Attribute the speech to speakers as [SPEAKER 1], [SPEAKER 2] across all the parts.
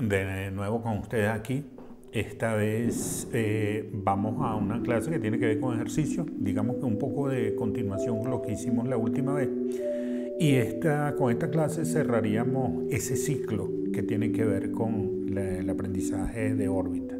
[SPEAKER 1] De nuevo con ustedes aquí. Esta vez vamos a una clase que tiene que ver con ejercicio, digamos que un poco de continuación con lo que hicimos la última vez. Y con esta clase cerraríamos ese ciclo que tiene que ver con el aprendizaje de órbita.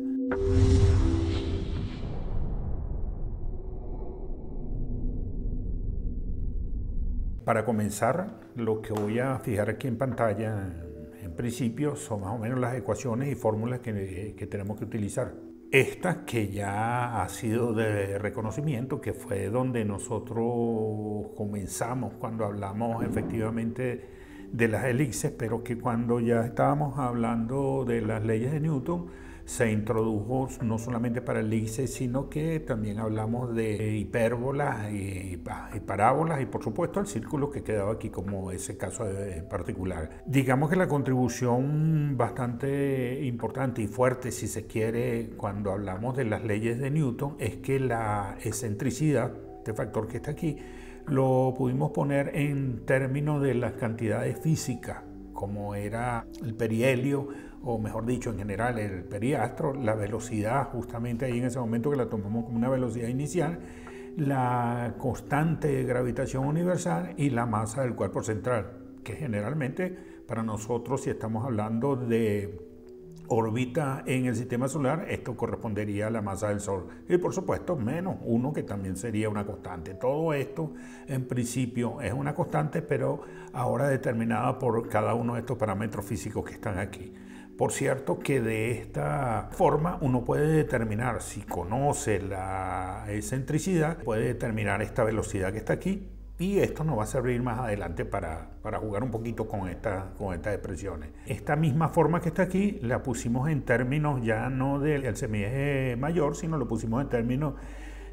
[SPEAKER 1] Para comenzar, lo que voy a fijar aquí en pantalla, en principio, son más o menos las ecuaciones y fórmulas que tenemos que utilizar. Esta que ya ha sido de reconocimiento, que fue donde nosotros comenzamos cuando hablamos efectivamente de las elipses, pero que cuando ya estábamos hablando de las leyes de Newton, se introdujo no solamente para elipses, sino que también hablamos de hipérbolas y parábolas y por supuesto el círculo que quedaba aquí como ese caso en particular. Digamos que la contribución bastante importante y fuerte, si se quiere, cuando hablamos de las leyes de Newton, es que la excentricidad, este factor que está aquí, lo pudimos poner en términos de las cantidades físicas, como era el perihelio, o mejor dicho, en general, el periastro, la velocidad, justamente ahí en ese momento que la tomamos como una velocidad inicial, la constante de gravitación universal y la masa del cuerpo central, que generalmente para nosotros, si estamos hablando de órbita en el sistema solar, esto correspondería a la masa del Sol. Y por supuesto, menos uno, que también sería una constante. Todo esto, en principio, es una constante, pero ahora determinada por cada uno de estos parámetros físicos que están aquí. Por cierto que de esta forma uno puede determinar, si conoce la excentricidad, puede determinar esta velocidad que está aquí, y esto nos va a servir más adelante para jugar un poquito con estas expresiones. Esta misma forma que está aquí la pusimos en términos ya no del semieje mayor, sino lo pusimos en términos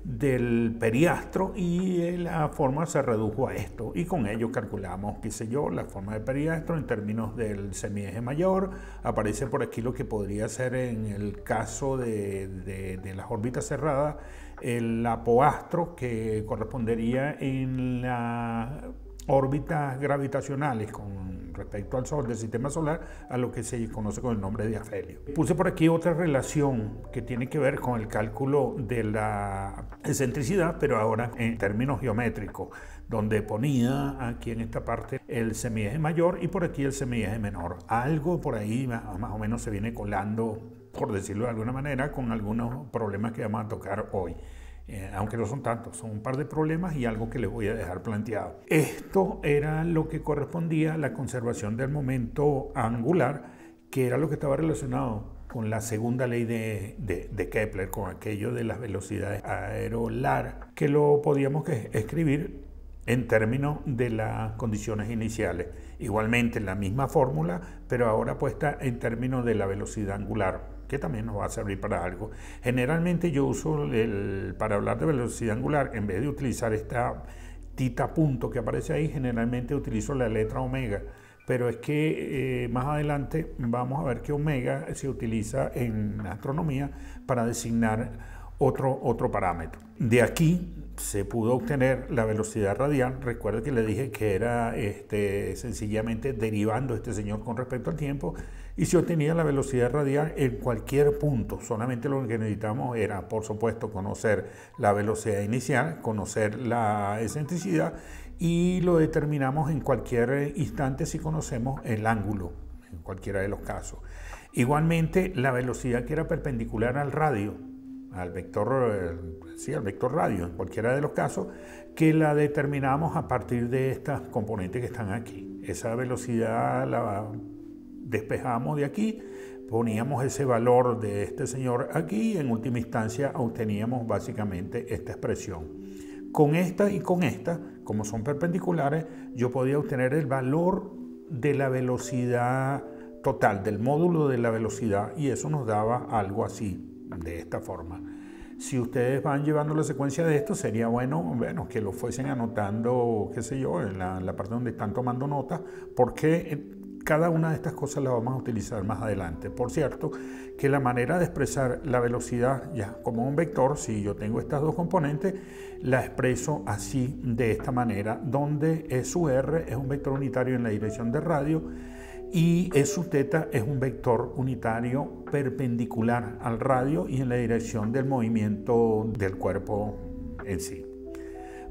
[SPEAKER 1] del periastro, y la forma se redujo a esto, y con ello calculamos, qué sé yo, la forma del periastro en términos del semieje mayor. Aparece por aquí lo que podría ser, en el caso de las órbitas cerradas, el apoastro, que correspondería en las órbitas gravitacionales con respecto al Sol del sistema solar, a lo que se conoce con el nombre de afelio. Puse por aquí otra relación que tiene que ver con el cálculo de la excentricidad, pero ahora en términos geométricos, donde ponía aquí en esta parte el semieje mayor y por aquí el semieje menor. Algo por ahí más o menos se viene colando, por decirlo de alguna manera, con algunos problemas que vamos a tocar hoy. Aunque no son tantos, son un par de problemas y algo que les voy a dejar planteado. Esto era lo que correspondía a la conservación del momento angular, que era lo que estaba relacionado con la segunda ley de Kepler, con aquello de las velocidades aerolar, que lo podíamos escribir en términos de las condiciones iniciales. Igualmente la misma fórmula, pero ahora puesta en términos de la velocidad angular, que también nos va a servir para algo. Generalmente yo uso, para hablar de velocidad angular, en vez de utilizar esta tita punto que aparece ahí, generalmente utilizo la letra omega, pero es que más adelante vamos a ver que omega se utiliza en astronomía para designar otro parámetro. De aquí se pudo obtener la velocidad radial. Recuerda que le dije que era sencillamente derivando este señor con respecto al tiempo, y se obtenía la velocidad radial en cualquier punto. Solamente lo que necesitamos era, por supuesto, conocer la velocidad inicial, conocer la excentricidad, y lo determinamos en cualquier instante si conocemos el ángulo, en cualquiera de los casos. Igualmente, la velocidad que era perpendicular al radio, al vector radio, en cualquiera de los casos, que la determinamos a partir de estas componentes que están aquí. Esa velocidad la despejamos de aquí, poníamos ese valor de este señor aquí, y en última instancia obteníamos básicamente esta expresión. Con esta y con esta, como son perpendiculares, yo podía obtener el valor de la velocidad total, del módulo de la velocidad, y eso nos daba algo así, de esta forma. Si ustedes van llevando la secuencia de esto, sería bueno que lo fuesen anotando, qué sé yo, en la parte donde están tomando notas, porque cada una de estas cosas las vamos a utilizar más adelante. Por cierto, que la manera de expresar la velocidad ya como un vector, si yo tengo estas dos componentes, la expreso así, de esta manera, donde su r es un vector unitario en la dirección de radio, y su θ es un vector unitario perpendicular al radio y en la dirección del movimiento del cuerpo en sí.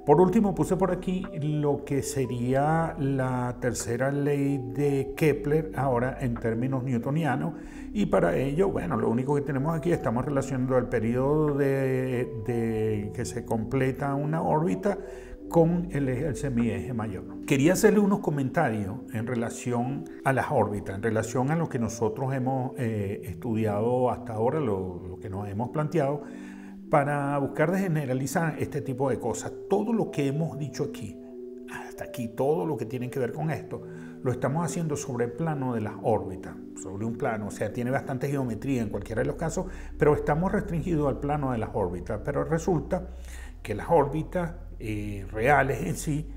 [SPEAKER 1] Por último, puse por aquí lo que sería la tercera ley de Kepler, ahora en términos newtonianos, y para ello, bueno, lo único que tenemos aquí, estamos relacionando el periodo de que se completa una órbita con el semieje mayor. Quería hacerle unos comentarios en relación a las órbitas, en relación a lo que nosotros hemos estudiado hasta ahora, lo que nos hemos planteado, para buscar de generalizar este tipo de cosas. Todo lo que hemos dicho aquí, hasta aquí, todo lo que tiene que ver con esto, lo estamos haciendo sobre el plano de las órbitas, sobre un plano, o sea, tiene bastante geometría en cualquiera de los casos, pero estamos restringidos al plano de las órbitas. Pero resulta que las órbitas reales en sí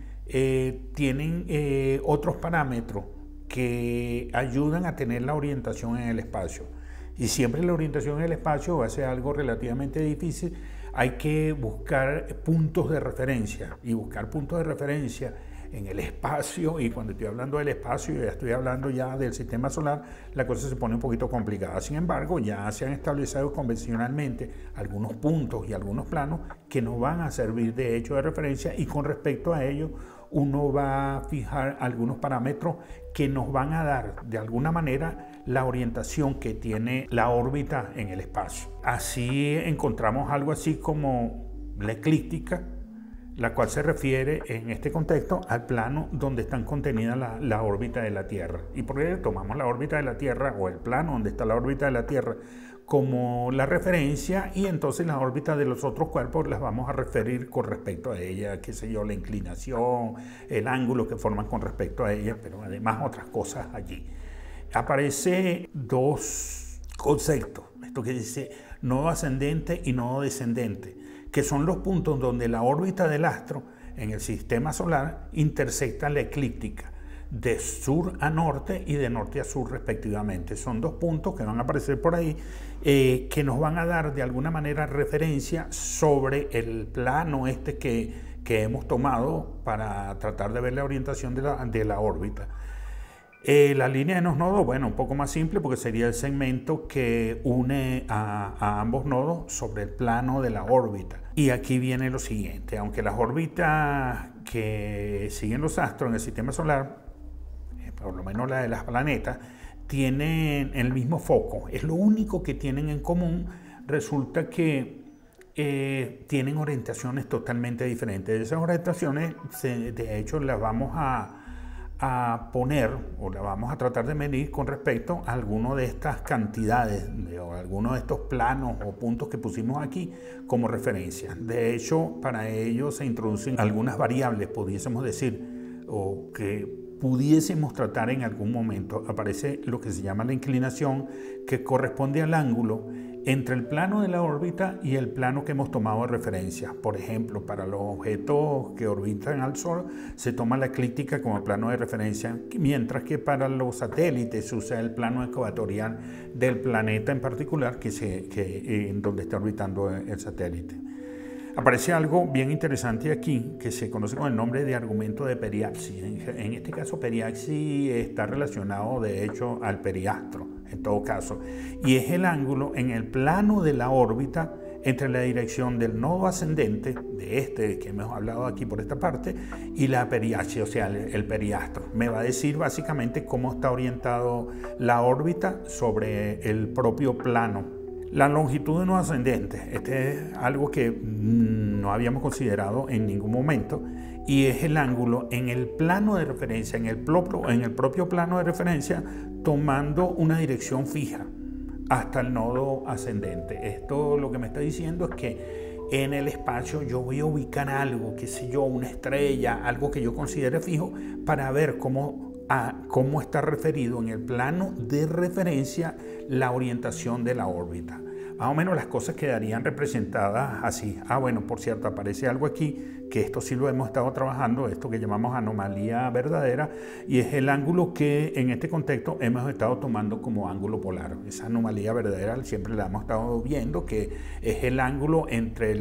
[SPEAKER 1] tienen otros parámetros que ayudan a tener la orientación en el espacio. Y siempre la orientación en el espacio va a ser algo relativamente difícil. Hay que buscar puntos de referencia, y buscar puntos de referencia en el espacio, y cuando estoy hablando del espacio, ya estoy hablando ya del sistema solar, la cosa se pone un poquito complicada. Sin embargo, ya se han establecido convencionalmente algunos puntos y algunos planos que nos van a servir de hecho de referencia, y con respecto a ello uno va a fijar algunos parámetros que nos van a dar de alguna manera la orientación que tiene la órbita en el espacio. Así encontramos algo así como la eclíptica, la cual se refiere en este contexto al plano donde están contenidas la órbita de la Tierra. Y por ello tomamos la órbita de la Tierra, o el plano donde está la órbita de la Tierra, como la referencia, y entonces las órbitas de los otros cuerpos las vamos a referir con respecto a ella, qué sé yo, la inclinación, el ángulo que forman con respecto a ella, pero además otras cosas allí. Aparece dos conceptos, esto que dice nodo ascendente y nodo descendente, que son los puntos donde la órbita del astro en el sistema solar intersecta la eclíptica, de sur a norte y de norte a sur respectivamente. Son dos puntos que van a aparecer por ahí, que nos van a dar de alguna manera referencia sobre el plano este que hemos tomado para tratar de ver la orientación de la órbita. La línea de los nodos, bueno, un poco más simple, porque sería el segmento que une a ambos nodos sobre el plano de la órbita. Y aquí viene lo siguiente: aunque las órbitas que siguen los astros en el sistema solar, por lo menos la de los planetas, tienen el mismo foco, es lo único que tienen en común, resulta que tienen orientaciones totalmente diferentes. Esas orientaciones, de hecho, las vamos a poner, o las vamos a tratar de medir con respecto a alguno de estas cantidades, o algunos de estos planos o puntos que pusimos aquí como referencia. De hecho, para ello se introducen algunas variables, pudiésemos decir, o que pudiésemos tratar en algún momento. Aparece lo que se llama la inclinación, que corresponde al ángulo entre el plano de la órbita y el plano que hemos tomado de referencia. Por ejemplo, para los objetos que orbitan al Sol se toma la eclíptica como plano de referencia, mientras que para los satélites se usa el plano ecuatorial del planeta en particular, en donde está orbitando el satélite. Aparece algo bien interesante aquí que se conoce con el nombre de argumento de periapsis. En este caso, periapsis está relacionado de hecho al periastro, en todo caso, y es el ángulo en el plano de la órbita entre la dirección del nodo ascendente, de este que hemos hablado aquí por esta parte, y la periapsis, o sea, el periastro. Me va a decir básicamente cómo está orientado la órbita sobre el propio plano. La longitud de nodo ascendente, este es algo que no habíamos considerado en ningún momento, y es el ángulo en el plano de referencia, en el propio plano de referencia, tomando una dirección fija hasta el nodo ascendente. Esto lo que me está diciendo es que en el espacio yo voy a ubicar algo, qué sé yo, una estrella, algo que yo considere fijo, para ver cómo está referido en el plano de referencia la orientación de la órbita. Más o menos las cosas quedarían representadas así. Bueno, por cierto, aparece algo aquí, que esto sí lo hemos estado trabajando, esto que llamamos anomalía verdadera, y es el ángulo que en este contexto hemos estado tomando como ángulo polar. Esa anomalía verdadera siempre la hemos estado viendo, que es el ángulo entre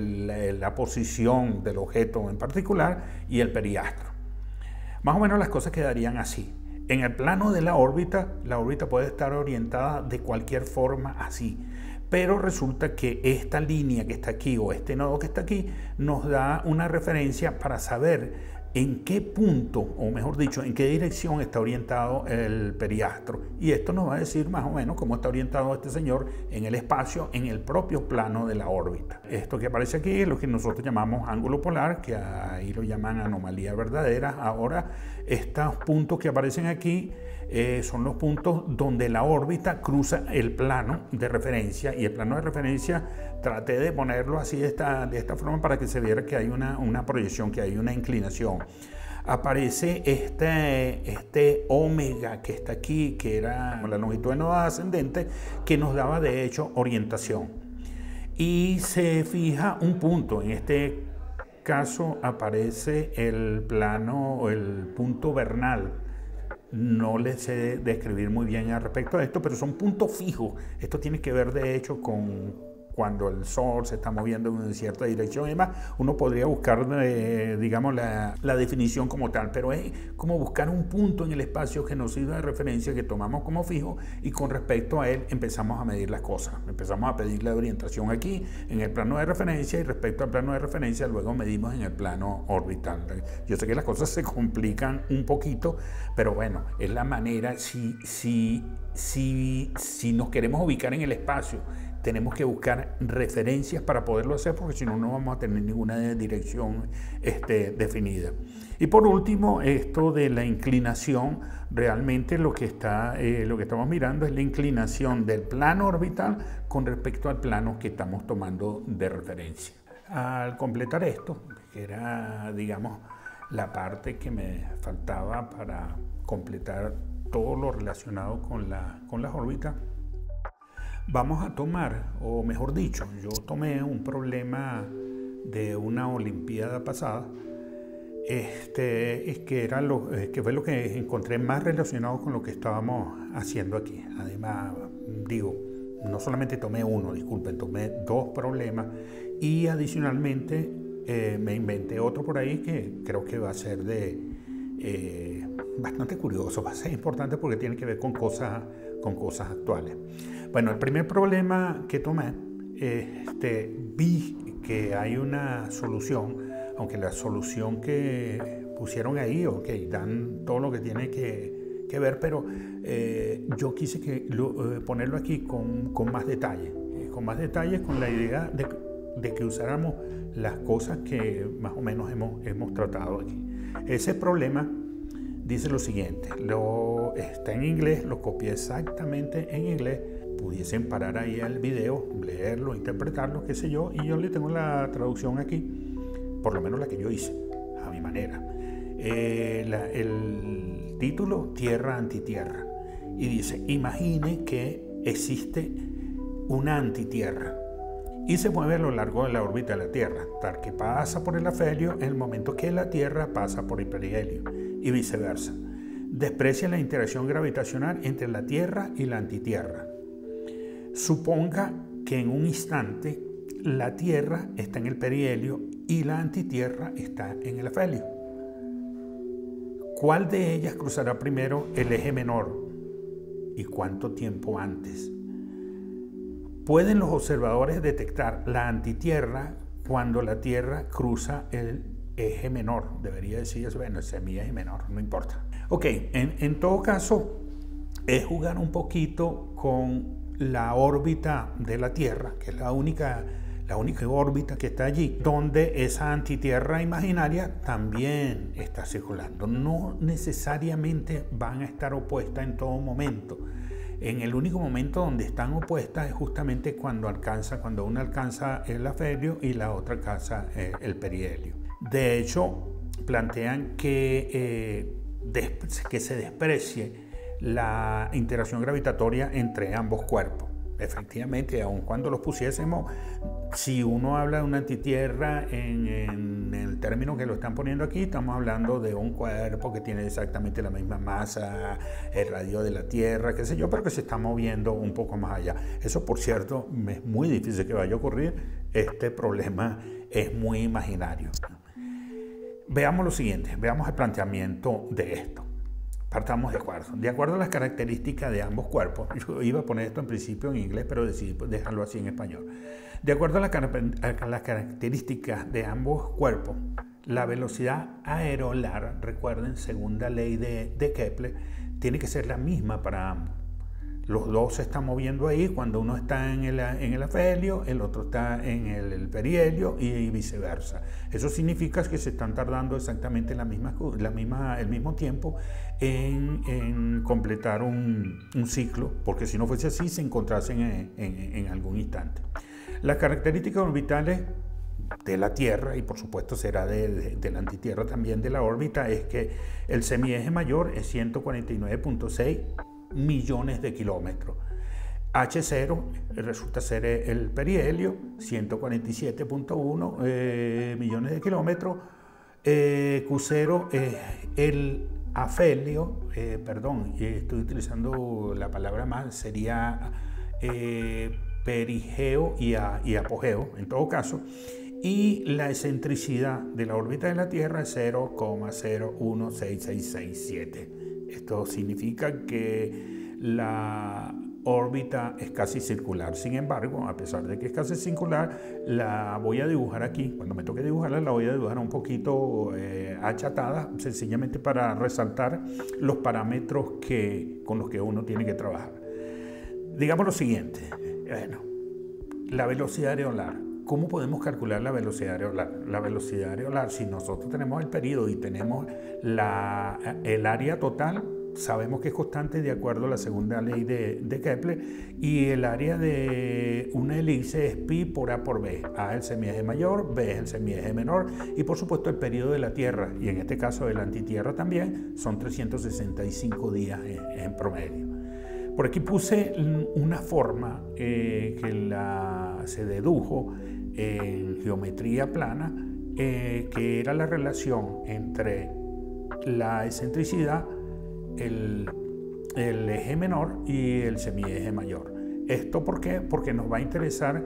[SPEAKER 1] la posición del objeto en particular y el periastro. Más o menos las cosas quedarían así. En el plano de la órbita puede estar orientada de cualquier forma así. Pero resulta que esta línea que está aquí o este nodo que está aquí nos da una referencia para saber en qué punto, o mejor dicho, en qué dirección está orientado el periastro. Y esto nos va a decir más o menos cómo está orientado este señor en el espacio, en el propio plano de la órbita. Esto que aparece aquí es lo que nosotros llamamos ángulo polar, que ahí lo llaman anomalía verdadera. Ahora, estos puntos que aparecen aquí son los puntos donde la órbita cruza el plano de referencia, y el plano de referencia traté de ponerlo así de esta forma para que se viera que hay una proyección, que hay una inclinación. Aparece este omega que está aquí, que era la longitud de nodo ascendente, que nos daba de hecho orientación. Y se fija un punto, en este caso aparece el plano o el punto vernal. No les sé describir muy bien al respecto de esto, pero son puntos fijos. Esto tiene que ver de hecho con cuando el Sol se está moviendo en cierta dirección y demás. Uno podría buscar, digamos, la definición como tal, pero es como buscar un punto en el espacio que nos sirva de referencia, que tomamos como fijo, y con respecto a él empezamos a medir las cosas. Empezamos a pedir la orientación aquí en el plano de referencia, y respecto al plano de referencia luego medimos en el plano orbital. Yo sé que las cosas se complican un poquito, pero bueno, es la manera. Si nos queremos ubicar en el espacio, tenemos que buscar referencias para poderlo hacer, porque si no, no vamos a tener ninguna dirección definida. Y por último, esto de la inclinación, realmente lo que estamos mirando es la inclinación del plano orbital con respecto al plano que estamos tomando de referencia. Al completar esto, que era, digamos, la parte que me faltaba para completar todo lo relacionado con las órbitas, vamos a tomar, o mejor dicho, yo tomé un problema de una olimpiada pasada, que fue lo que encontré más relacionado con lo que estábamos haciendo aquí. Además, digo, no solamente tomé uno, disculpen, tomé dos problemas, y adicionalmente me inventé otro por ahí que creo que va a ser bastante curioso, va a ser importante porque tiene que ver con cosas actuales. Bueno, el primer problema que tomé, vi que hay una solución, aunque la solución que pusieron ahí, dan todo lo que tiene que ver, pero yo quise ponerlo aquí con más detalle, con la idea de que usáramos las cosas que más o menos hemos tratado aquí. Ese problema dice lo siguiente, está en inglés, lo copié exactamente en inglés. Pudiesen parar ahí el video, leerlo, interpretarlo, qué sé yo, y yo le tengo la traducción aquí, por lo menos la que yo hice, a mi manera. El título, Tierra Antitierra, y dice, imagine que existe una antitierra y se mueve a lo largo de la órbita de la Tierra, tal que pasa por el afelio en el momento que la Tierra pasa por el perihelio, y viceversa. Desprecia la interacción gravitacional entre la Tierra y la antitierra. Suponga que en un instante la Tierra está en el perihelio y la antitierra está en el afelio. ¿Cuál de ellas cruzará primero el eje menor y cuánto tiempo antes? ¿Pueden los observadores detectar la antitierra cuando la Tierra cruza el eje menor? Debería decirse, bueno, ese es mi eje menor, no importa. Ok, en todo caso, es jugar un poquito con la órbita de la Tierra, que es la única órbita que está allí, donde esa antitierra imaginaria también está circulando. No necesariamente van a estar opuestas en todo momento. En el único momento donde están opuestas es justamente cuando una alcanza el afelio y la otra alcanza el perihelio. De hecho, plantean que se desprecie la interacción gravitatoria entre ambos cuerpos. Efectivamente, aun cuando los pusiésemos, si uno habla de una antitierra en el término que lo están poniendo aquí, estamos hablando de un cuerpo que tiene exactamente la misma masa, el radio de la Tierra, qué sé yo, pero que se está moviendo un poco más allá. Eso, por cierto, es muy difícil que vaya a ocurrir. Este problema es muy imaginario. Veamos lo siguiente, veamos el planteamiento de esto. Partamos de acuerdo. De acuerdo a las características de ambos cuerpos, yo iba a poner esto en principio en inglés, pero decidí dejarlo así en español. De acuerdo a las características de ambos cuerpos, la velocidad aerolar, recuerden, según la ley de Kepler, tiene que ser la misma para ambos. Los dos se están moviendo ahí, cuando uno está en el afelio, el otro está en el perihelio y viceversa. Eso significa que se están tardando exactamente el mismo tiempo en completar un ciclo, porque si no fuese así, se encontrasen en algún instante. Las características orbitales de la Tierra, y por supuesto será de la antitierra también de la órbita, es que el semieje mayor es 149.6 millones de kilómetros. H0 resulta ser el perihelio, 147.1 millones de kilómetros. Q0 es el afelio, estoy utilizando la palabra mal, sería perigeo y apogeo en todo caso. Y la excentricidad de la órbita de la Tierra es 0,016667. Esto significa que la órbita es casi circular. Sin embargo, a pesar de que es casi circular, la voy a dibujar aquí. Cuando me toque dibujarla, la voy a dibujar un poquito achatada, sencillamente para resaltar los parámetros con los que uno tiene que trabajar. Digamos lo siguiente. Bueno, la velocidad areolar. ¿Cómo podemos calcular la velocidad areolar? La velocidad areolar, si nosotros tenemos el período y tenemos el área total, sabemos que es constante de acuerdo a la segunda ley de Kepler, y el área de una elipse es pi por A por B. A es el semieje mayor, B es el semieje menor, y por supuesto el período de la Tierra, y en este caso de la antitierra también, son 365 días en promedio. Por aquí puse una forma que se dedujo en geometría plana, que era la relación entre la excentricidad, el eje menor y el semieje mayor. ¿Esto por qué? Porque nos va a interesar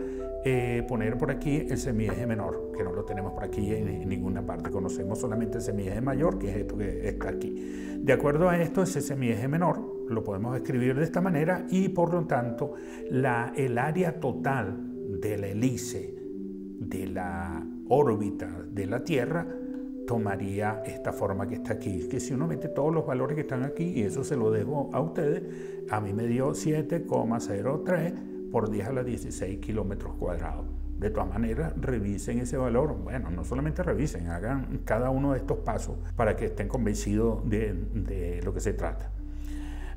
[SPEAKER 1] poner por aquí el semieje menor, que no lo tenemos por aquí en ninguna parte. Conocemos solamente el semieje mayor, que es esto que está aquí. De acuerdo a esto, ese semieje menor lo podemos escribir de esta manera, y por lo tanto el área total de la hélice de la órbita de la Tierra tomaría esta forma que está aquí, que si uno mete todos los valores que están aquí, y eso se lo dejo a ustedes, a mí me dio 7,03 por 10 a la 16 kilómetros cuadrados. De todas maneras, revisen ese valor. Bueno, no solamente revisen, hagan cada uno de estos pasos para que estén convencidos de lo que se trata.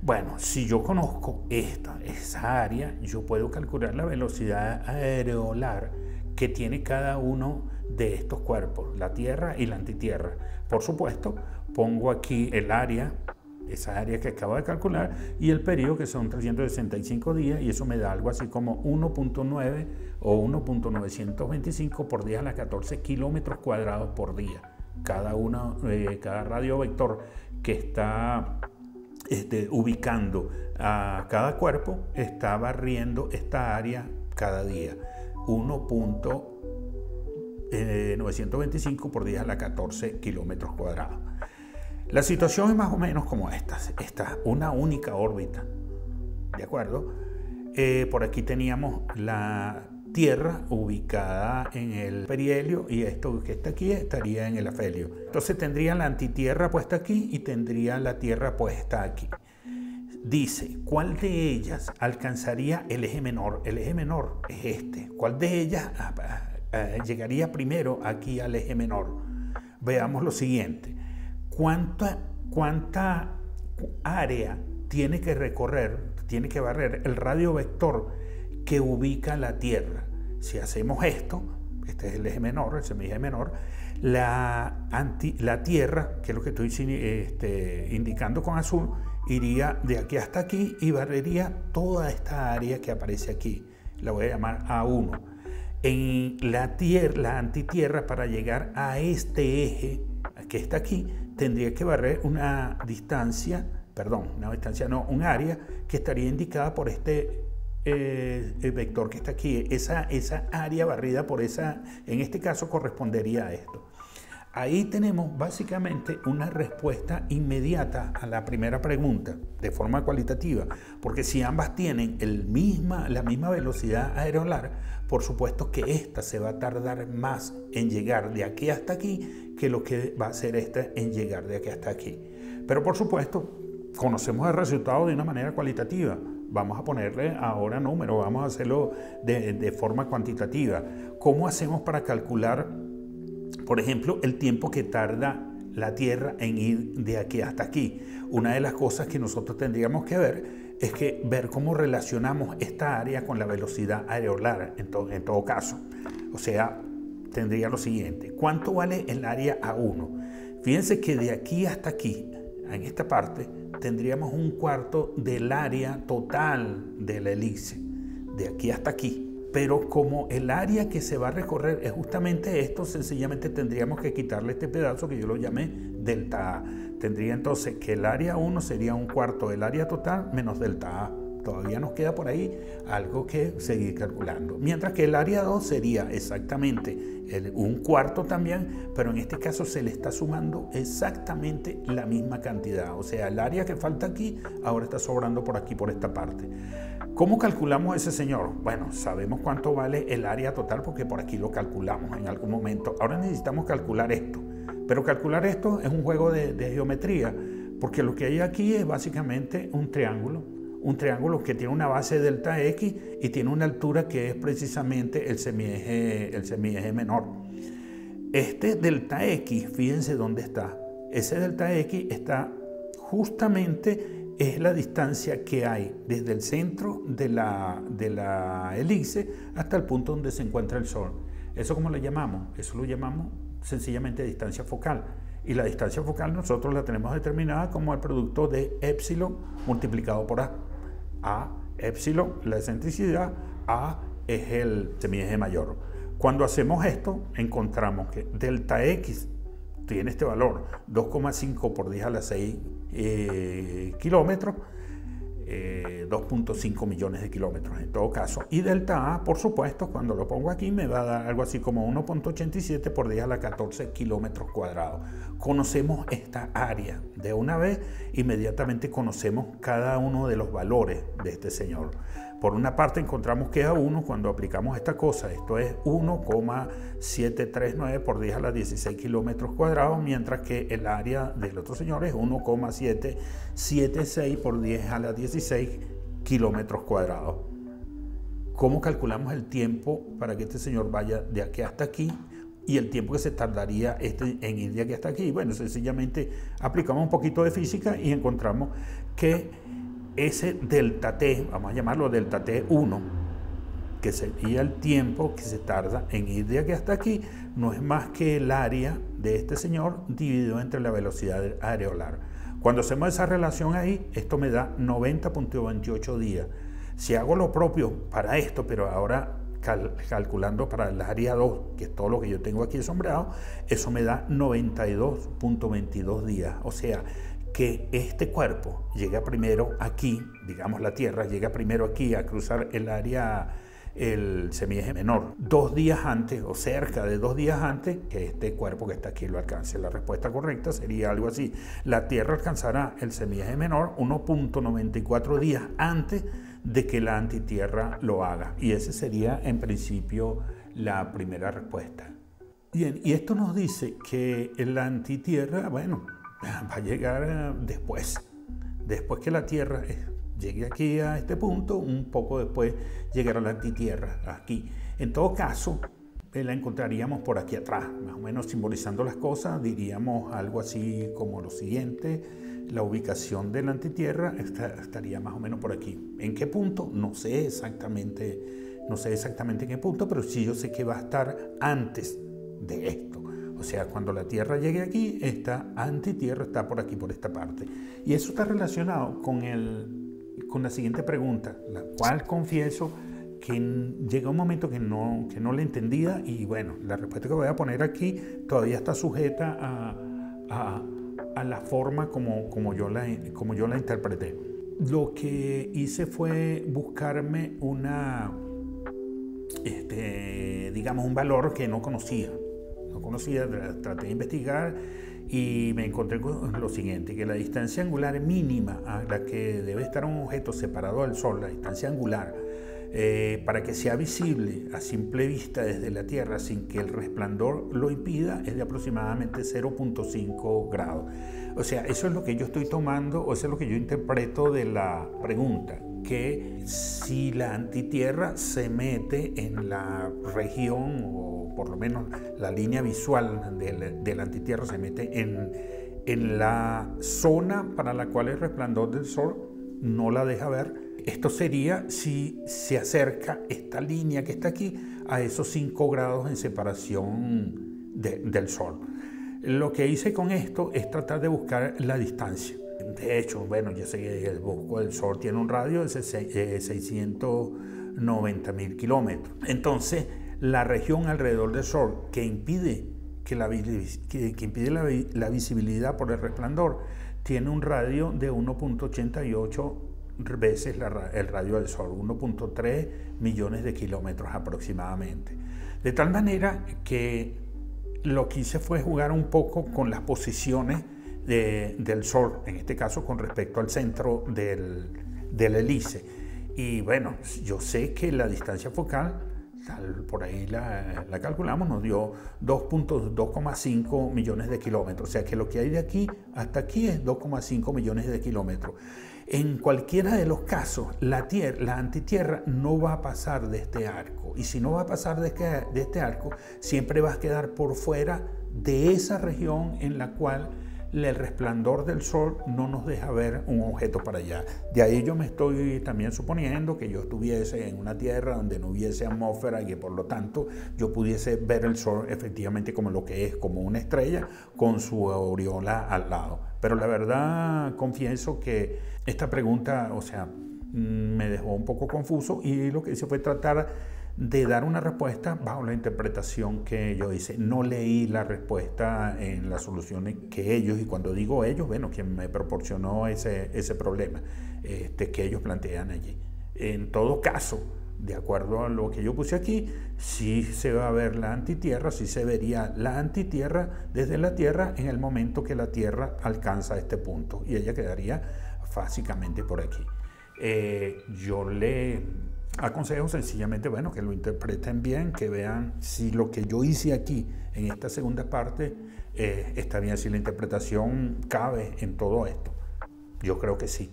[SPEAKER 1] Bueno, si yo conozco esa área, yo puedo calcular la velocidad aerolar que tiene cada uno de estos cuerpos, la Tierra y la antitierra. Por supuesto, pongo aquí el área, esa área que acabo de calcular, y el periodo, que son 365 días, y eso me da algo así como 1.9 o 1.925 por 10 a la 14 kilómetros cuadrados por día. Cada radio vector que está ubicando a cada cuerpo está barriendo esta área cada día. 1.925 por 10 a la 14 kilómetros cuadrados. La situación es más o menos como esta, una única órbita, ¿de acuerdo? Por aquí teníamos la Tierra ubicada en el perihelio, y esto que está aquí estaría en el afelio. Entonces tendría la antitierra puesta aquí y tendría la Tierra puesta aquí. Dice, ¿cuál de ellas alcanzaría el eje menor? El eje menor es este. ¿Cuál de ellas llegaría primero aquí al eje menor? Veamos lo siguiente. ¿Cuánta área tiene que barrer el radio vector que ubica la Tierra? Si hacemos esto, este es el eje menor, el semieje menor, la Tierra, que es lo que estoy indicando con azul, iría de aquí hasta aquí y barrería toda esta área que aparece aquí. La voy a llamar A1. En la antitierra, para llegar a este eje que está aquí, tendría que barrer un área que estaría indicada por este vector que está aquí. Esa área barrida por en este caso correspondería a esto. Ahí tenemos básicamente una respuesta inmediata a la primera pregunta, de forma cualitativa, porque si ambas tienen la misma velocidad aerolar, por supuesto que esta se va a tardar más en llegar de aquí hasta aquí que lo que va a hacer esta en llegar de aquí hasta aquí. Pero por supuesto, conocemos el resultado de una manera cualitativa. Vamos a ponerle ahora número, vamos a hacerlo de forma cuantitativa. ¿Cómo hacemos para calcular, por ejemplo, el tiempo que tarda la Tierra en ir de aquí hasta aquí? Una de las cosas que nosotros tendríamos que ver es ver cómo relacionamos esta área con la velocidad aerolar en todo caso. O sea, tendría lo siguiente: ¿cuánto vale el área A1? Fíjense que de aquí hasta aquí, en esta parte, tendríamos un cuarto del área total de la elipse, de aquí hasta aquí. Pero como el área que se va a recorrer es justamente esto, sencillamente tendríamos que quitarle este pedazo que yo lo llamé delta A. Tendría entonces que el área 1 sería un cuarto del área total menos delta A. Todavía nos queda por ahí algo que seguir calculando. Mientras que el área 2 sería exactamente un cuarto también, pero en este caso se le está sumando exactamente la misma cantidad. O sea, el área que falta aquí ahora está sobrando por aquí, por esta parte. ¿Cómo calculamos ese señor? Bueno, sabemos cuánto vale el área total porque por aquí lo calculamos en algún momento. Ahora necesitamos calcular esto. Pero calcular esto es un juego de geometría, porque lo que hay aquí es básicamente un triángulo que tiene una base delta X y tiene una altura que es precisamente el semieje menor. Este delta X, fíjense dónde está. Ese delta X está justamente, es la distancia que hay desde el centro de la elipse hasta el punto donde se encuentra el Sol. ¿Eso cómo lo llamamos? Eso lo llamamos sencillamente distancia focal. Y la distancia focal nosotros la tenemos determinada como el producto de épsilon multiplicado por A. A, épsilon, la excentricidad, A es el semieje mayor. Cuando hacemos esto, encontramos que delta X tiene este valor, 2,5 por 10 a la 6 kilómetros, 2.5 millones de kilómetros en todo caso. Y delta A, por supuesto, cuando lo pongo aquí me va a dar algo así como 1.87 por 10 a la 14 kilómetros cuadrados. Conocemos esta área de una vez, inmediatamente conocemos cada uno de los valores de este señor. Por una parte encontramos que A1, cuando aplicamos esta cosa, esto es 1,739 por 10 a la 16 kilómetros cuadrados, mientras que el área del otro señor es 1,776 por 10 a la 16 kilómetros cuadrados. ¿Cómo calculamos el tiempo para que este señor vaya de aquí hasta aquí y el tiempo que se tardaría en ir de aquí hasta aquí? Bueno, sencillamente aplicamos un poquito de física y encontramos que ese delta T, vamos a llamarlo delta T1, que sería el tiempo que se tarda en ir de aquí hasta aquí, no es más que el área de este señor dividido entre la velocidad aerolar. Cuando hacemos esa relación ahí, esto me da 90.28 días. Si hago lo propio para esto, pero ahora calculando para el área 2, que es todo lo que yo tengo aquí sombreado, eso me da 92.22 días. O sea, que este cuerpo llega primero aquí, digamos la Tierra, llega primero aquí a cruzar el área, el semieje menor, 2 días antes o cerca de 2 días antes que este cuerpo que está aquí lo alcance. La respuesta correcta sería algo así: la Tierra alcanzará el semieje menor 1.94 días antes de que la antitierra lo haga. Y esa sería en principio la primera respuesta. Bien, y esto nos dice que la antitierra, bueno, va a llegar después que la Tierra llegue aquí a este punto, un poco después llegará la antitierra aquí. En todo caso, la encontraríamos por aquí atrás, más o menos simbolizando las cosas, diríamos algo así como lo siguiente: la ubicación de la antitierra estaría más o menos por aquí. ¿En qué punto? No sé exactamente en qué punto, pero sí yo sé que va a estar antes de esto. O sea, cuando la Tierra llegue aquí, esta antitierra está por aquí, por esta parte. Y eso está relacionado con la siguiente pregunta, la cual confieso que llega un momento que no la entendía, y bueno, la respuesta que voy a poner aquí todavía está sujeta a la forma como yo la interpreté. Lo que hice fue buscarme digamos un valor que no conocía. no conocía, traté de investigar y me encontré con lo siguiente, que la distancia angular mínima a la que debe estar un objeto separado del Sol, la distancia angular, para que sea visible a simple vista desde la Tierra sin que el resplandor lo impida, es de aproximadamente 0.5 grados. O sea, eso es lo que yo estoy tomando, o eso es lo que yo interpreto de la pregunta, que si la antitierra se mete en la región, o por lo menos la línea visual de la antitierra se mete en la zona para la cual el resplandor del Sol no la deja ver. Esto sería si se acerca esta línea que está aquí a esos 5 grados en separación del Sol. Lo que hice con esto es tratar de buscar la distancia. De hecho, bueno, yo sé que el busco del Sol tiene un radio de 690.000 kilómetros. Entonces, la región alrededor del Sol que impide la visibilidad por el resplandor tiene un radio de 1.88 veces el radio del Sol, 1.3 millones de kilómetros aproximadamente. De tal manera que lo que hice fue jugar un poco con las posiciones del Sol, en este caso con respecto al centro del hélice. Y bueno, yo sé que la distancia focal, por ahí la calculamos, nos dio 2.5 millones de kilómetros. O sea que lo que hay de aquí hasta aquí es 2.5 millones de kilómetros. En cualquiera de los casos, la antitierra no va a pasar de este arco. Y si no va a pasar de este arco, siempre va a quedar por fuera de esa región en la cual el resplandor del Sol no nos deja ver un objeto para allá. De ahí yo me estoy también suponiendo que yo estuviese en una Tierra donde no hubiese atmósfera y que por lo tanto yo pudiese ver el Sol efectivamente como lo que es, como una estrella con su aureola al lado. Pero la verdad confieso que esta pregunta, o sea, me dejó un poco confuso y lo que hice fue tratar de dar una respuesta bajo la interpretación que yo hice. No leí la respuesta en las soluciones que ellos, y cuando digo ellos, bueno, quien me proporcionó ese problema que ellos plantean allí. En todo caso, de acuerdo a lo que yo puse aquí, sí se va a ver la antitierra, sí se vería la antitierra desde la Tierra en el momento que la Tierra alcanza este punto, y ella quedaría básicamente por aquí. Yo le aconsejo sencillamente, bueno, que lo interpreten bien, que vean si lo que yo hice aquí en esta segunda parte está bien, si la interpretación cabe en todo esto. Yo creo que sí.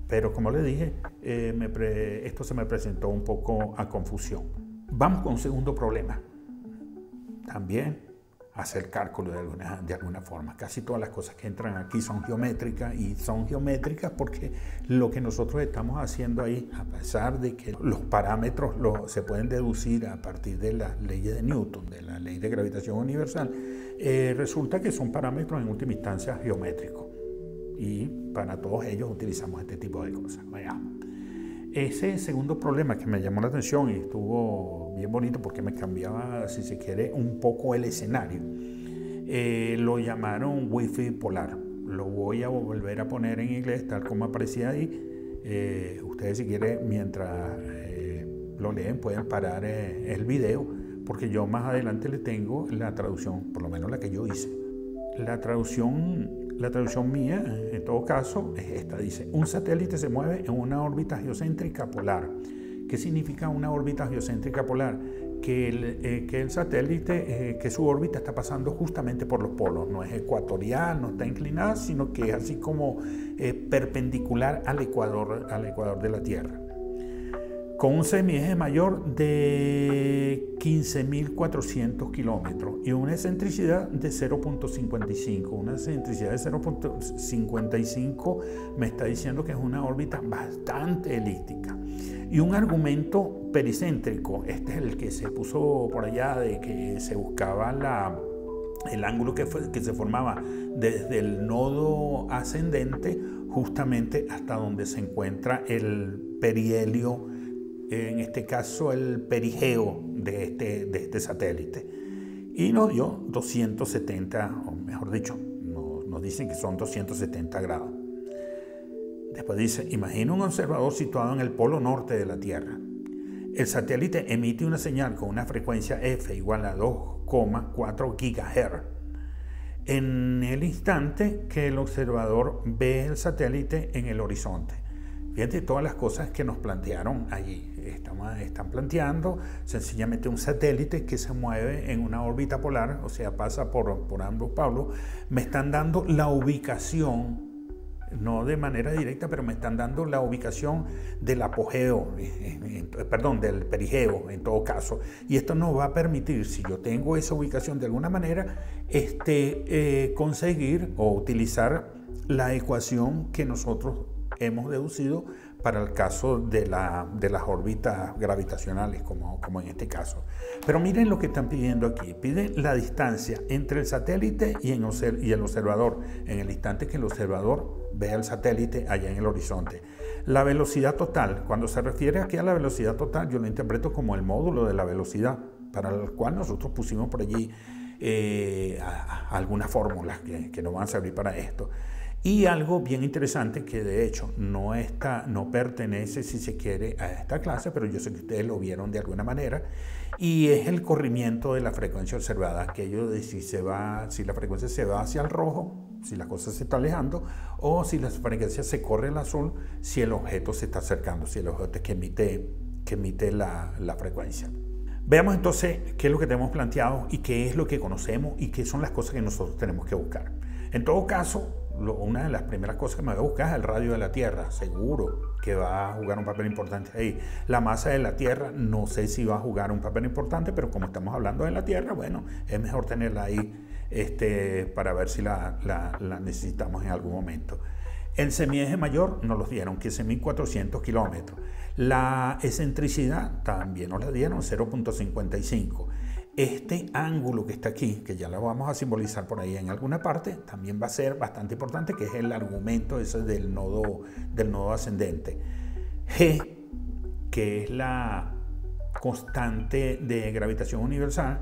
[SPEAKER 1] Pero como le dije, esto se me presentó un poco a confusión. Vamos con un segundo problema. También hacer cálculo de alguna forma. Casi todas las cosas que entran aquí son geométricas, y son geométricas porque lo que nosotros estamos haciendo ahí, a pesar de que los parámetros se pueden deducir a partir de las leyes de Newton, de la ley de gravitación universal, resulta que son parámetros en última instancia geométricos. Y para todos ellos utilizamos este tipo de cosas. Veamos. Ese segundo problema que me llamó la atención y estuvo bien bonito porque me cambiaba, si se quiere, un poco el escenario. Lo llamaron Wi-Fi polar. Lo voy a volver a poner en inglés tal como aparecía ahí. Ustedes, si quieren, mientras lo leen, pueden parar el video, porque yo más adelante le tengo la traducción, por lo menos la que yo hice. La traducción mía, en todo caso, es esta. Dice: un satélite se mueve en una órbita geocéntrica polar. ¿Qué significa una órbita geocéntrica polar? Que el satélite, que su órbita está pasando justamente por los polos. No es ecuatorial, no está inclinada, sino que es así como perpendicular al ecuador de la Tierra. Con un semieje mayor de 15.400 kilómetros y una excentricidad de 0.55. Una excentricidad de 0.55 me está diciendo que es una órbita bastante elíptica. Y un argumento pericéntrico, este es el que se puso por allá, de que se buscaba el ángulo que se formaba desde el nodo ascendente justamente hasta donde se encuentra el perihelio, en este caso el perigeo de este satélite, y nos dio 270, o mejor dicho, nos dicen que son 270 grados. Después dice: imagina un observador situado en el polo norte de la Tierra. El satélite emite una señal con una frecuencia f igual a 2 4,4 GHz. En el instante que el observador ve el satélite en el horizonte. Fíjate todas las cosas que nos plantearon allí. Están planteando sencillamente un satélite que se mueve en una órbita polar, o sea, pasa por ambos polos. Me están dando la ubicación, no de manera directa, pero me están dando la ubicación del apogeo, del perigeo en todo caso. Y esto nos va a permitir, si yo tengo esa ubicación de alguna manera, conseguir o utilizar la ecuación que nosotros hemos deducido para el caso de las órbitas gravitacionales, como en este caso. Pero miren lo que están pidiendo aquí. Piden la distancia entre el satélite y el observador, en el instante que el observador vea el satélite allá en el horizonte. La velocidad total, cuando se refiere aquí a la velocidad total, yo lo interpreto como el módulo de la velocidad, para el cual nosotros pusimos por allí algunas fórmulas que nos van a servir para esto. Y algo bien interesante que de hecho no pertenece, si se quiere, a esta clase, pero yo sé que ustedes lo vieron de alguna manera, y es el corrimiento de la frecuencia observada, aquello de si la frecuencia se va hacia el rojo, si la cosa se está alejando, o si la frecuencia se corre al azul, si el objeto se está acercando, si el objeto que emite la frecuencia. Veamos entonces qué es lo que tenemos planteado y qué es lo que conocemos y qué son las cosas que nosotros tenemos que buscar. En todo caso, una de las primeras cosas que me voy a buscar es el radio de la Tierra. Seguro que va a jugar un papel importante ahí. La masa de la Tierra, no sé si va a jugar un papel importante, pero como estamos hablando de la Tierra, bueno, es mejor tenerla ahí para ver si la necesitamos en algún momento. El semieje mayor nos lo dieron, 15.400 kilómetros. La excentricidad también nos la dieron, 0.55. Este ángulo que está aquí, que ya lo vamos a simbolizar por ahí en alguna parte, también va a ser bastante importante, que es el argumento ese del nodo ascendente. G, que es la constante de gravitación universal,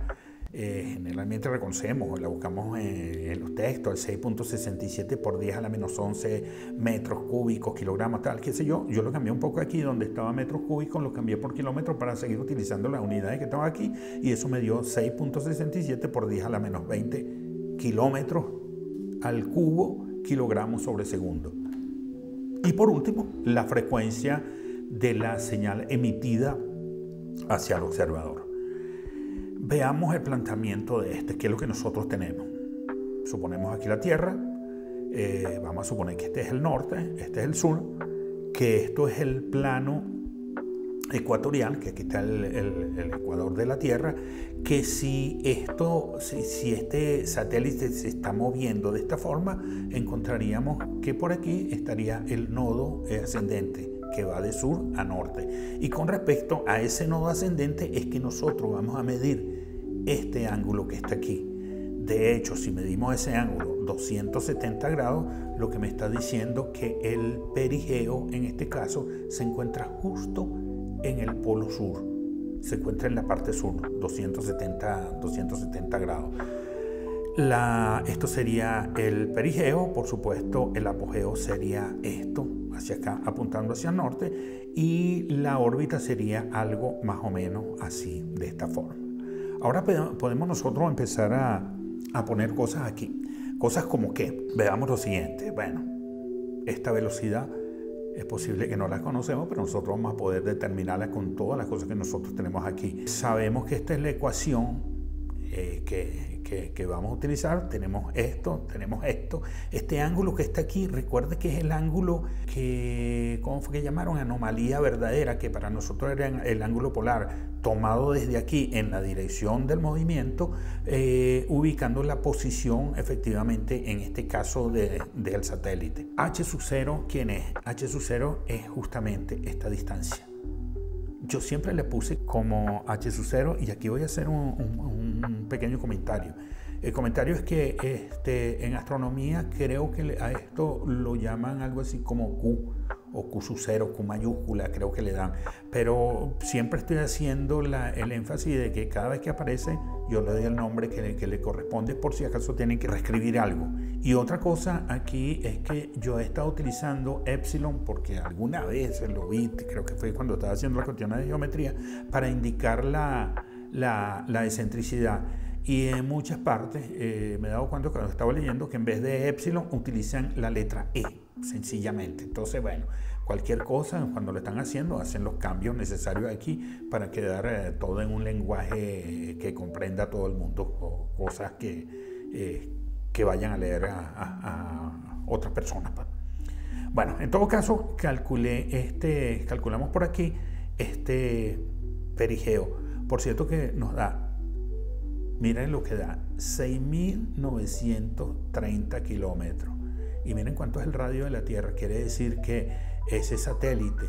[SPEAKER 1] generalmente reconocemos, la buscamos en los textos, el 6.67 por 10 a la menos 11 metros cúbicos, kilogramos, tal, qué sé yo. Yo lo cambié un poco aquí, donde estaba metros cúbicos, lo cambié por kilómetros para seguir utilizando las unidades que estaban aquí, y eso me dio 6.67 por 10 a la menos 20 kilómetros al cubo, kilogramos sobre segundo. Y por último, la frecuencia de la señal emitida hacia el observador. Veamos el planteamiento de qué es lo que nosotros tenemos. Suponemos aquí la Tierra, vamos a suponer que este es el norte, este es el sur, que esto es el plano ecuatorial, que aquí está el ecuador de la Tierra, que si este satélite se está moviendo de esta forma, encontraríamos que por aquí estaría el nodo ascendente, que va de sur a norte. Y con respecto a ese nodo ascendente es que nosotros vamos a medir este ángulo que está aquí. De hecho, si medimos ese ángulo 270 grados, lo que me está diciendo que el perigeo, en este caso, se encuentra justo en el polo sur. Se encuentra en la parte sur, 270 grados. Esto sería el perigeo, por supuesto, el apogeo sería esto, hacia acá, apuntando hacia el norte, y la órbita sería algo más o menos así, de esta forma. Ahora podemos nosotros empezar a poner cosas aquí, cosas como que, veamos lo siguiente, bueno, esta velocidad es posible que no la conocemos, pero nosotros vamos a poder determinarla con todas las cosas que nosotros tenemos aquí. Sabemos que esta es la ecuación que vamos a utilizar. Tenemos esto, este ángulo que está aquí, recuerde que es el ángulo que, ¿cómo fue que llamaron? Anomalía verdadera, que para nosotros era el ángulo polar, tomado desde aquí en la dirección del movimiento, ubicando la posición efectivamente en este caso del satélite. H sub 0, ¿quién es? H sub 0 es justamente esta distancia. Yo siempre le puse como H sub 0, y aquí voy a hacer un pequeño comentario. El comentario es que en astronomía creo que a esto lo llaman algo así como Q, o Q sub 0, Q mayúscula, creo que le dan. Pero siempre estoy haciendo el énfasis de que cada vez que aparece, yo le doy el nombre que le corresponde, por si acaso tienen que reescribir algo. Y otra cosa aquí es que yo he estado utilizando epsilon, porque alguna vez lo vi, creo que fue cuando estaba haciendo la cuestión de geometría, para indicar la excentricidad. Y en muchas partes me he dado cuenta cuando estaba leyendo que en vez de epsilon utilizan la letra E, sencillamente. Entonces, bueno, cualquier cosa, cuando lo están haciendo, hacen los cambios necesarios aquí para quedar todo en un lenguaje que comprenda a todo el mundo, o cosas que vayan a leer a otras personas. Bueno, en todo caso, calculamos por aquí este perigeo. Por cierto que nos da, miren lo que da, 6.930 kilómetros. Y miren cuánto es el radio de la Tierra. Quiere decir que ese satélite,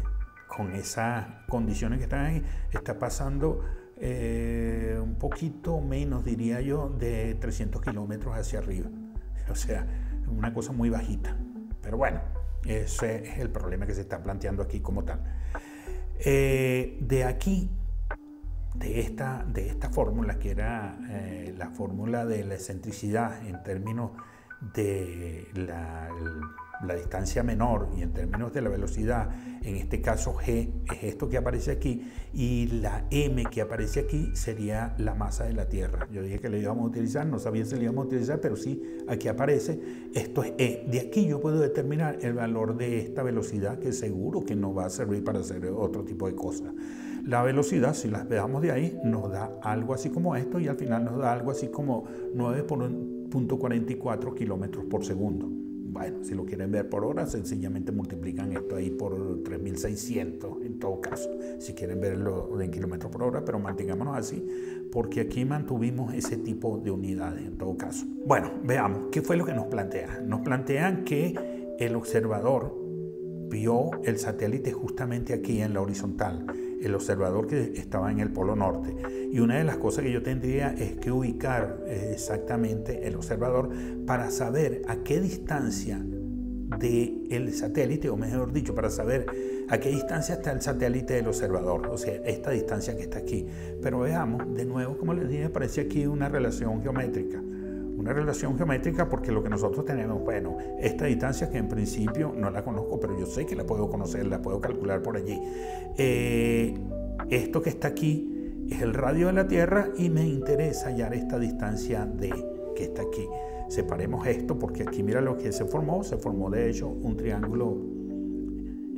[SPEAKER 1] con esas condiciones que están ahí, está pasando un poquito menos, diría yo, de 300 kilómetros hacia arriba. O sea, una cosa muy bajita. Pero bueno, ese es el problema que se está planteando aquí como tal. De aquí, de esta fórmula, que era la fórmula de la excentricidad en términos de la distancia menor y en términos de la velocidad, en este caso G es esto que aparece aquí, y la M que aparece aquí sería la masa de la Tierra. Yo dije que lo íbamos a utilizar, no sabía si lo íbamos a utilizar, pero sí, aquí aparece, esto es E. De aquí yo puedo determinar el valor de esta velocidad, que seguro que no va a servir para hacer otro tipo de cosas. La velocidad, si las veamos de ahí, nos da algo así como esto, y al final nos da algo así como 9.44 kilómetros por segundo. Bueno, si lo quieren ver por hora, sencillamente multiplican esto ahí por 3.600 en todo caso, si quieren verlo en kilómetros por hora, pero mantengámonos así, porque aquí mantuvimos ese tipo de unidades en todo caso. Bueno, veamos, ¿qué fue lo que nos plantean? Nos plantean que el observador vio el satélite justamente aquí en la horizontal, el observador que estaba en el polo norte. Y una de las cosas que yo tendría es que ubicar exactamente el observador para saber a qué distancia del satélite, o mejor dicho, para saber a qué distancia está el satélite del observador, o sea, esta distancia que está aquí. Pero veamos, de nuevo, como les dije, aparece aquí una relación geométrica. Una relación geométrica porque lo que nosotros tenemos, bueno, esta distancia que en principio no la conozco, pero yo sé que la puedo conocer, la puedo calcular por allí. Esto que está aquí es el radio de la Tierra y me interesa hallar esta distancia D que está aquí. Separemos esto porque aquí mira lo que se formó de hecho un triángulo,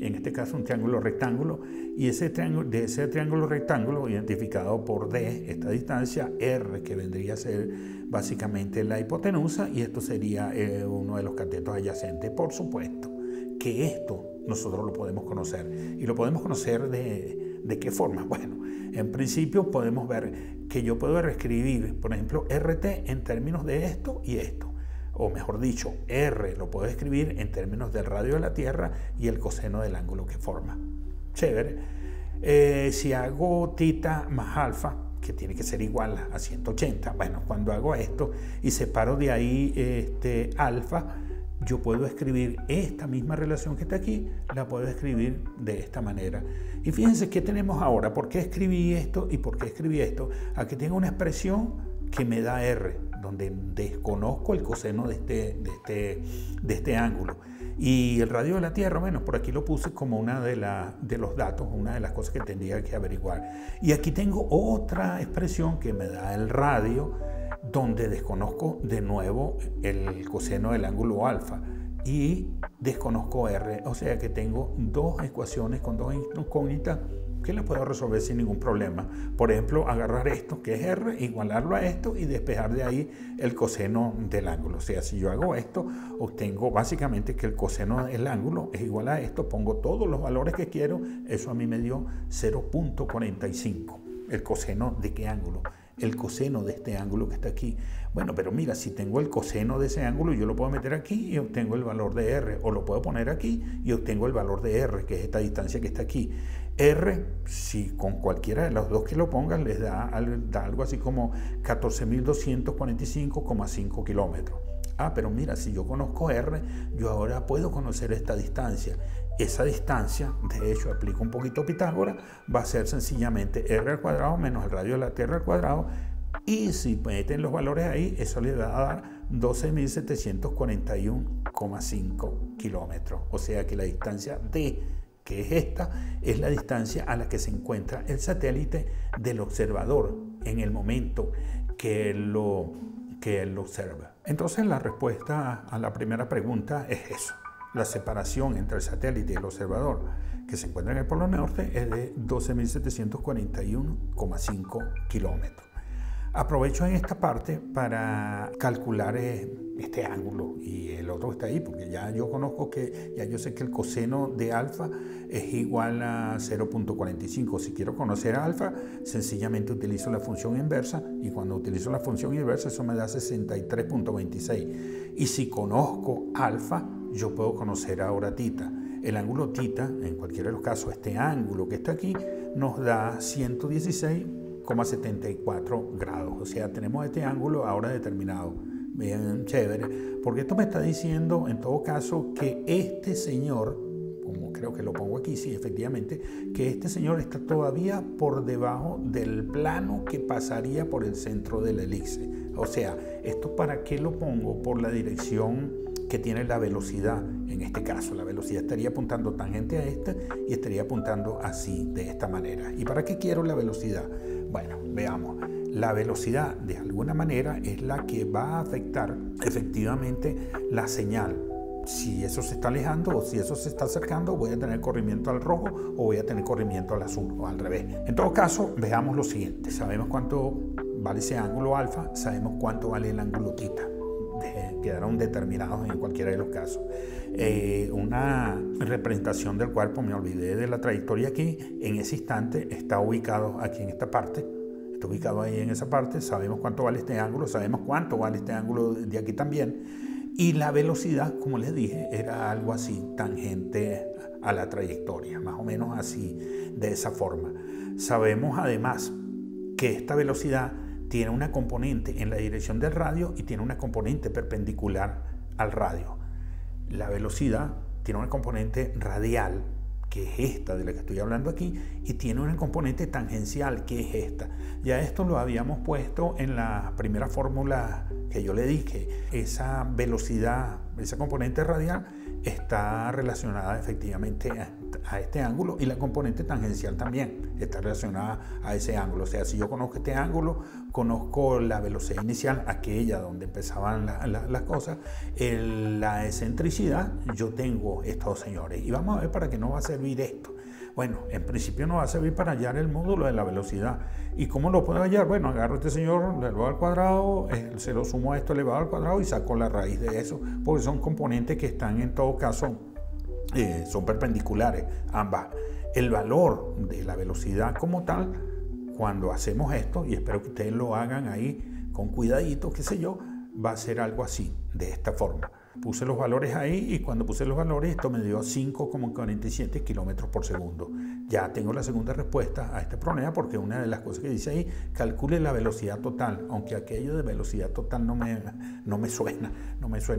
[SPEAKER 1] en este caso un triángulo rectángulo, y ese triángulo rectángulo identificado por D, esta distancia R, que vendría a ser básicamente la hipotenusa, y esto sería uno de los catetos adyacentes. Por supuesto que esto nosotros lo podemos conocer, y lo podemos conocer de qué forma. Bueno, en principio podemos ver que yo puedo reescribir, por ejemplo, RT en términos de esto y esto. O mejor dicho, R lo puedo escribir en términos del radio de la Tierra y el coseno del ángulo que forma. Chévere. Si hago tita más alfa, que tiene que ser igual a 180, bueno, cuando hago esto y separo de ahí alfa, yo puedo escribir esta misma relación que está aquí, la puedo escribir de esta manera. Y fíjense qué tenemos ahora. ¿Por qué escribí esto y por qué escribí esto? Aquí tengo una expresión que me da R, donde desconozco el coseno de este ángulo. Y el radio de la Tierra, bueno, por aquí lo puse como una de los datos, una de las cosas que tendría que averiguar. Y aquí tengo otra expresión que me da el radio, donde desconozco de nuevo el coseno del ángulo alfa y desconozco R. O sea que tengo dos ecuaciones con dos incógnitas que las puedo resolver sin ningún problema. Por ejemplo, agarrar esto, que es R, igualarlo a esto y despejar de ahí el coseno del ángulo. O sea, si yo hago esto, obtengo básicamente que el coseno del ángulo es igual a esto, pongo todos los valores que quiero, eso a mí me dio 0.45. ¿El coseno de qué ángulo? El coseno de este ángulo que está aquí. Bueno, pero mira, si tengo el coseno de ese ángulo, yo lo puedo meter aquí y obtengo el valor de R, o lo puedo poner aquí y obtengo el valor de R, que es esta distancia que está aquí. R, si con cualquiera de los dos que lo pongan, les da algo así como 14.245,5 kilómetros. Ah, pero mira, si yo conozco R, yo ahora puedo conocer esta distancia. Esa distancia, de hecho, aplico un poquito Pitágoras, va a ser sencillamente R al cuadrado menos el radio de la Tierra al cuadrado, y si meten los valores ahí, eso les va a dar 12.741,5 kilómetros. O sea que la distancia D, que es esta, es la distancia a la que se encuentra el satélite del observador en el momento que él lo observa. Entonces la respuesta a la primera pregunta es eso. La separación entre el satélite y el observador que se encuentra en el Polo Norte es de 12.741,5 kilómetros. Aprovecho en esta parte para calcular este ángulo y el otro está ahí, porque ya yo conozco ya yo sé que el coseno de alfa es igual a 0.45. Si quiero conocer alfa, sencillamente utilizo la función inversa y cuando utilizo la función inversa eso me da 63.26. Y si conozco alfa, yo puedo conocer ahora tita. El ángulo tita, en cualquiera de los casos, este ángulo que está aquí, nos da 116,74 grados. O sea, tenemos este ángulo ahora determinado. Bien chévere, porque esto me está diciendo, en todo caso, que este señor, como creo que lo pongo aquí, sí, efectivamente, que este señor está todavía por debajo del plano que pasaría por el centro de la elipse. O sea, ¿esto para qué lo pongo? Por la dirección que tiene la velocidad. En este caso, la velocidad estaría apuntando tangente a esta y estaría apuntando así, de esta manera. ¿Y para qué quiero la velocidad? Bueno, veamos. La velocidad, de alguna manera, es la que va a afectar efectivamente la señal. Si eso se está alejando o si eso se está acercando, voy a tener corrimiento al rojo o voy a tener corrimiento al azul o al revés. En todo caso, veamos lo siguiente. Sabemos cuánto vale ese ángulo alfa, sabemos cuánto vale el ángulo tita. Quedaron determinados en cualquiera de los casos. Una representación del cuerpo, me olvidé de la trayectoria aquí, en ese instante está ubicado aquí en esta parte. Está ubicado ahí en esa parte, sabemos cuánto vale este ángulo, sabemos cuánto vale este ángulo de aquí también. Y la velocidad, como les dije, era algo así, tangente a la trayectoria, más o menos así, de esa forma. Sabemos además que esta velocidad tiene una componente en la dirección del radio y tiene una componente perpendicular al radio. La velocidad tiene una componente radial, que es esta de la que estoy hablando aquí, y tiene una componente tangencial, que es esta. Ya esto lo habíamos puesto en la primera fórmula que yo le dije. Esa velocidad, esa componente radial, está relacionada efectivamente a este ángulo y la componente tangencial también está relacionada a ese ángulo. O sea, si yo conozco este ángulo, conozco la velocidad inicial, aquella donde empezaban las cosas, la excentricidad, yo tengo estos señores. Y vamos a ver para qué nos va a servir esto. Bueno, en principio nos va a servir para hallar el módulo de la velocidad. ¿Y cómo lo puedo hallar? Bueno, agarro este señor elevado al cuadrado, se lo sumo a esto elevado al cuadrado y saco la raíz de eso, porque son componentes que están en todo caso, son perpendiculares ambas. El valor de la velocidad como tal, cuando hacemos esto, y espero que ustedes lo hagan ahí con cuidadito, qué sé yo, va a ser algo así, de esta forma. Puse los valores ahí y cuando puse los valores esto me dio 5,47 kilómetros por segundo. Ya tengo la segunda respuesta a este problema porque una de las cosas que dice ahí, calcule la velocidad total, aunque aquello de velocidad total no me suena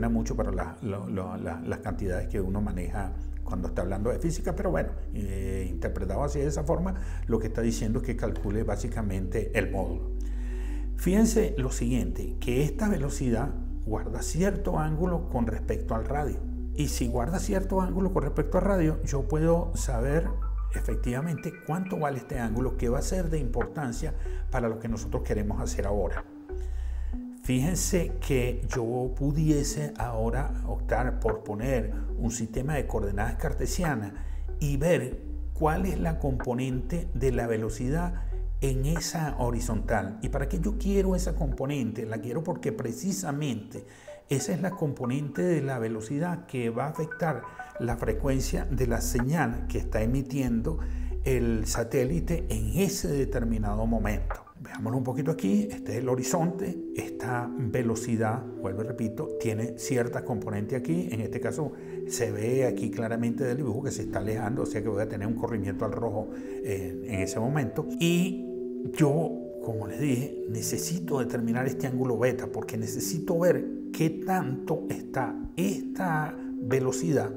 [SPEAKER 1] mucho para las cantidades que uno maneja cuando está hablando de física, pero bueno, interpretado así de esa forma, lo que está diciendo es que calcule básicamente el módulo. Fíjense lo siguiente, que esta velocidad guarda cierto ángulo con respecto al radio. Y si guarda cierto ángulo con respecto al radio, yo puedo saber efectivamente cuánto vale este ángulo, que va a ser de importancia para lo que nosotros queremos hacer ahora. Fíjense que yo pudiese ahora optar por poner un sistema de coordenadas cartesianas y ver cuál es la componente de la velocidad en esa horizontal. ¿Y para qué yo quiero esa componente? La quiero porque precisamente esa es la componente de la velocidad que va a afectar la frecuencia de la señal que está emitiendo el satélite en ese determinado momento. Veámoslo un poquito aquí. Este es el horizonte. Esta velocidad, vuelvo y repito, tiene cierta componente aquí. En este caso se ve aquí claramente del dibujo que se está alejando, o sea que voy a tener un corrimiento al rojo en ese momento. Y yo, como les dije, necesito determinar este ángulo beta porque necesito ver qué tanto está esta velocidad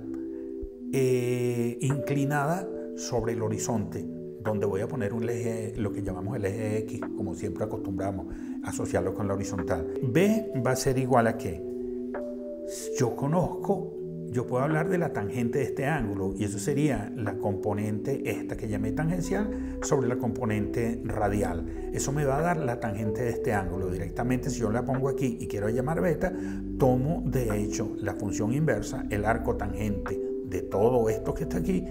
[SPEAKER 1] inclinada sobre el horizonte, donde voy a poner un eje, lo que llamamos el eje X, como siempre acostumbramos a asociarlo con la horizontal. B va a ser igual a que yo conozco yo puedo hablar de la tangente de este ángulo y eso sería la componente esta que llamé tangencial sobre la componente radial. Eso me va a dar la tangente de este ángulo. Directamente, si yo la pongo aquí y quiero llamar beta, tomo de hecho la función inversa, el arco tangente de todo esto que está aquí.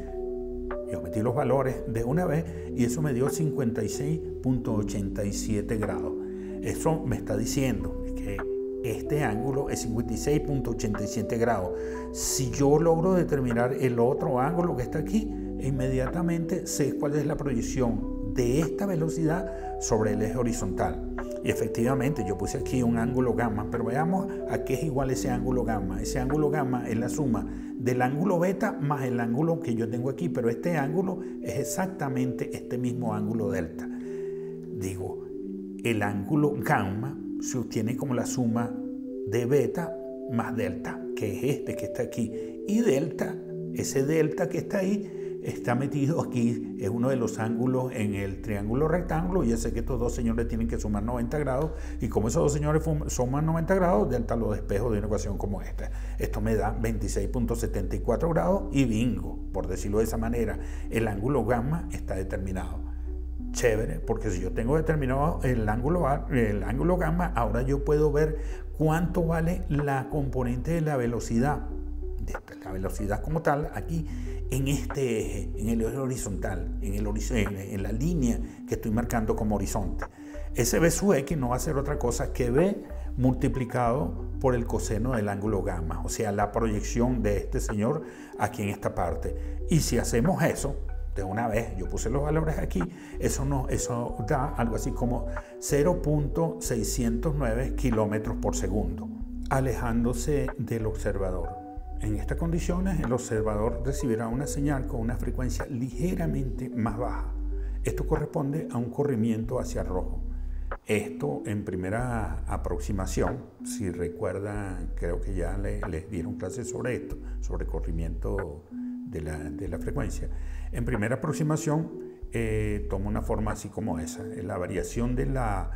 [SPEAKER 1] Yo metí los valores de una vez y eso me dio 56.87 grados. Eso me está diciendo que este ángulo es 56.87 grados. Si yo logro determinar el otro ángulo que está aquí, inmediatamente sé cuál es la proyección de esta velocidad sobre el eje horizontal. Y efectivamente yo puse aquí un ángulo gamma, pero veamos a qué es igual ese ángulo gamma. Ese ángulo gamma es la suma del ángulo beta más el ángulo que yo tengo aquí, pero este ángulo es exactamente este mismo ángulo delta. Digo, el ángulo gamma se obtiene como la suma de beta más delta, que es este que está aquí. Y delta, ese delta que está ahí, está metido aquí, es uno de los ángulos en el triángulo rectángulo. Y ya sé que estos dos señores tienen que sumar 90 grados. Y como esos dos señores suman 90 grados, delta lo despejo de una ecuación como esta. Esto me da 26.74 grados y bingo, por decirlo de esa manera. El ángulo gamma está determinado. Chévere, porque si yo tengo determinado el ángulo gamma, ahora yo puedo ver cuánto vale la componente de la velocidad como tal, aquí en este eje, en el eje horizontal, en la línea que estoy marcando como horizonte. Ese B sub X no va a ser otra cosa que B multiplicado por el coseno del ángulo gamma, o sea, la proyección de este señor aquí en esta parte. Y si hacemos eso, de una vez, yo puse los valores aquí, eso da algo así como 0.609 kilómetros por segundo, alejándose del observador. En estas condiciones, el observador recibirá una señal con una frecuencia ligeramente más baja. Esto corresponde a un corrimiento hacia rojo. Esto en primera aproximación, si recuerdan, creo que ya les dieron clases sobre esto, sobre corrimiento de la frecuencia. En primera aproximación toma una forma así como esa. La variación de la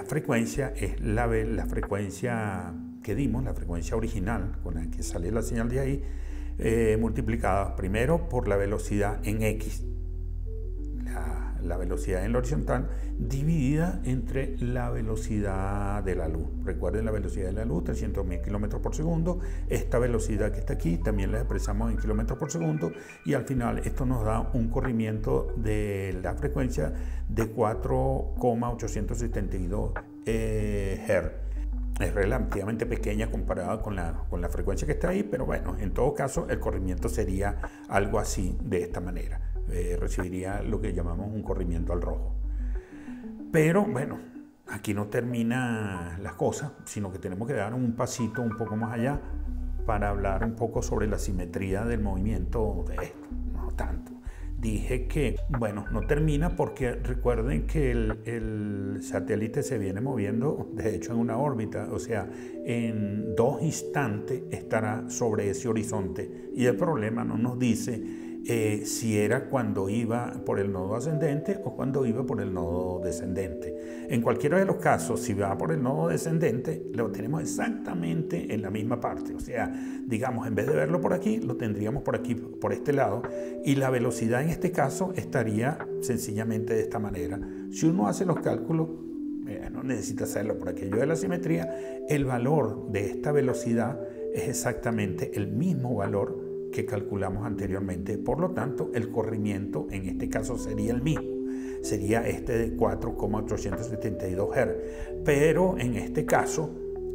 [SPEAKER 1] frecuencia es la frecuencia que dimos, la frecuencia original con la que sale la señal de ahí, multiplicada primero por la velocidad en X, la velocidad en la horizontal, dividida entre la velocidad de la luz. Recuerden la velocidad de la luz, 300.000 kilómetros por segundo. Esta velocidad que está aquí también la expresamos en kilómetros por segundo y al final esto nos da un corrimiento de la frecuencia de 4,872 Hz. Es relativamente pequeña comparada con la frecuencia que está ahí, pero bueno, en todo caso el corrimiento sería algo así, de esta manera. Recibiría lo que llamamos un corrimiento al rojo. Pero bueno, aquí no termina las cosas, sino que tenemos que dar un pasito un poco más allá para hablar un poco sobre la simetría del movimiento de esto. No tanto. Dije que, bueno, no termina porque recuerden que el satélite se viene moviendo, de hecho, en una órbita, o sea, en 2 instantes estará sobre ese horizonte y el problema no nos dice si era cuando iba por el nodo ascendente o cuando iba por el nodo descendente. En cualquiera de los casos, si va por el nodo descendente, lo tenemos exactamente en la misma parte. O sea, digamos, en vez de verlo por aquí, lo tendríamos por aquí, por este lado, y la velocidad en este caso estaría sencillamente de esta manera. Si uno hace los cálculos, no necesita hacerlo por aquello de la simetría, el valor de esta velocidad es exactamente el mismo valor que calculamos anteriormente. Por lo tanto, el corrimiento en este caso sería el mismo. Sería este de 4,872 Hz. Pero en este caso,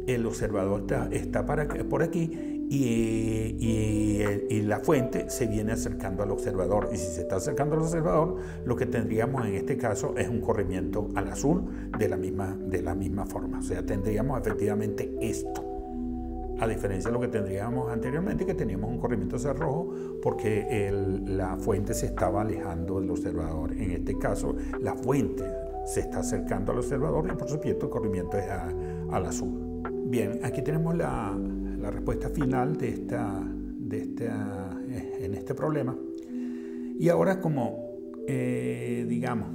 [SPEAKER 1] el observador está por aquí y la fuente se viene acercando al observador. Y si se está acercando al observador, lo que tendríamos en este caso es un corrimiento al azul de la misma forma. O sea, tendríamos efectivamente esto. A diferencia de lo que tendríamos anteriormente, que teníamos un corrimiento hacia el rojo porque la fuente se estaba alejando del observador. En este caso, la fuente se está acercando al observador y por supuesto el corrimiento es al azul. Bien, aquí tenemos la respuesta final en este problema. Y ahora como, digamos,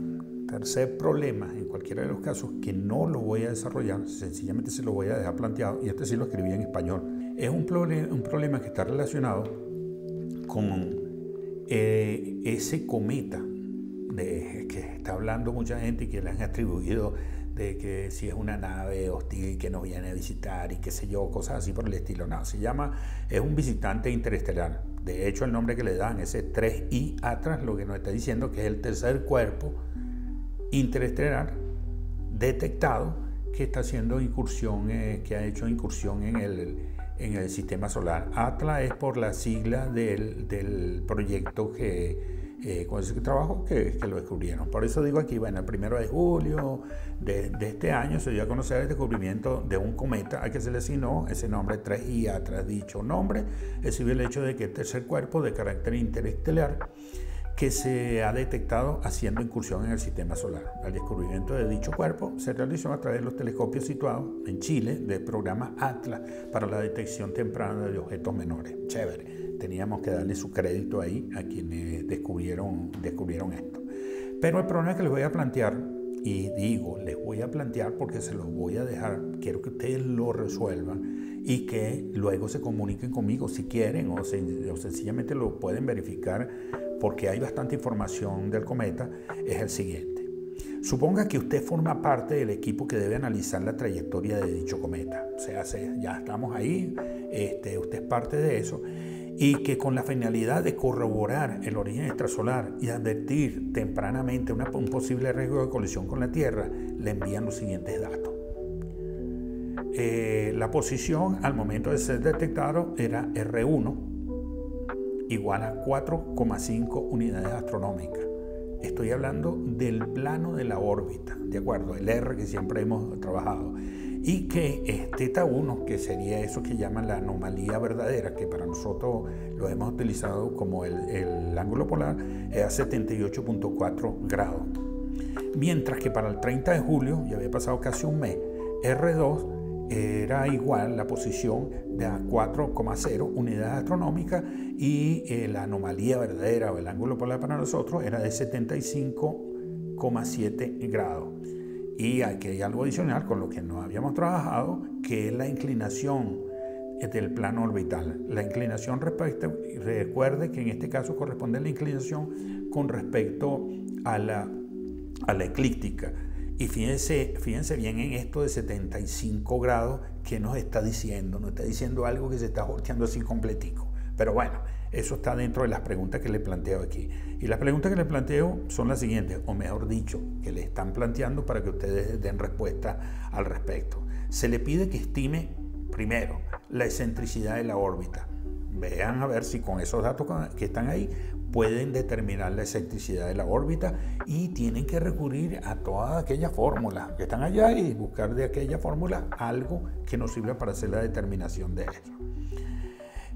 [SPEAKER 1] tercer problema, en cualquiera de los casos, que no lo voy a desarrollar, sencillamente se lo voy a dejar planteado, y este sí lo escribí en español. Es un problema que está relacionado con ese cometa que está hablando mucha gente y que le han atribuido de que si es una nave hostil que nos viene a visitar y qué sé yo, cosas así por el estilo. No, es un visitante interestelar. De hecho, el nombre que le dan, ese 3I Atlas, lo que nos está diciendo que es el tercer cuerpo interestelar detectado que está haciendo incursión, que ha hecho incursión en el sistema solar. Atlas es por la sigla del proyecto con ese trabajo que lo descubrieron. Por eso digo aquí, bueno, el 1 de julio de este año se dio a conocer el descubrimiento de un cometa al que se le asignó ese nombre 3I Atlas. Dicho nombre exhibe el hecho de que el tercer cuerpo de carácter interestelar que se ha detectado haciendo incursión en el sistema solar. El descubrimiento de dicho cuerpo se realizó a través de los telescopios situados en Chile del programa Atlas para la detección temprana de objetos menores. Chévere. Teníamos que darle su crédito ahí a quienes descubrieron esto. Pero el problema que les voy a plantear, y digo, les voy a plantear porque se los voy a dejar, quiero que ustedes lo resuelvan y que luego se comuniquen conmigo si quieren o sencillamente lo pueden verificar porque hay bastante información del cometa, es el siguiente. Suponga que usted forma parte del equipo que debe analizar la trayectoria de dicho cometa. O sea, ya estamos ahí, usted es parte de eso. Y que con la finalidad de corroborar el origen extrasolar y advertir tempranamente un posible riesgo de colisión con la Tierra, le envían los siguientes datos. La posición al momento de ser detectado era R1, igual a 4,5 unidades astronómicas. Estoy hablando del plano de la órbita, ¿de acuerdo? El R que siempre hemos trabajado. Y que es θ 1, que sería eso que llaman la anomalía verdadera, que para nosotros lo hemos utilizado como el ángulo polar, es a 78.4 grados. Mientras que para el 30 de julio, ya había pasado casi un mes, R2 era igual la posición de 4,0 unidades astronómicas y la anomalía verdadera o el ángulo polar para nosotros era de 75,7 grados. Y aquí hay algo adicional con lo que no habíamos trabajado, que es la inclinación del plano orbital. La inclinación recuerde que en este caso corresponde a la inclinación con respecto a la eclíptica. Y fíjense bien en esto de 75 grados que nos está diciendo. Nos está diciendo algo que se está volteando así completico. Pero bueno, eso está dentro de las preguntas que le planteo aquí. Y las preguntas que le planteo son las siguientes, o mejor dicho, que le están planteando para que ustedes den respuesta al respecto. Se le pide que estime, primero, la excentricidad de la órbita. Vean a ver si con esos datos que están ahí pueden determinar la excentricidad de la órbita y tienen que recurrir a todas aquellas fórmulas que están allá y buscar de aquella fórmula algo que nos sirva para hacer la determinación de eso.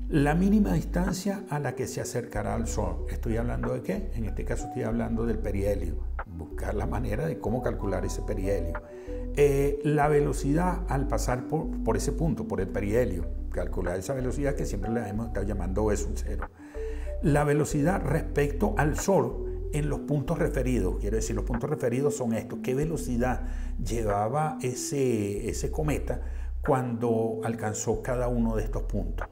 [SPEAKER 1] La mínima distancia a la que se acercará al Sol. ¿Estoy hablando de qué? En este caso estoy hablando del perihelio. Buscar la manera de cómo calcular ese perihelio. La velocidad al pasar por ese punto, por el perihelio. Calcular esa velocidad que siempre la hemos estado llamando V0. La velocidad respecto al Sol en los puntos referidos. Quiero decir, los puntos referidos son estos. ¿Qué velocidad llevaba ese cometa cuando alcanzó cada uno de estos puntos?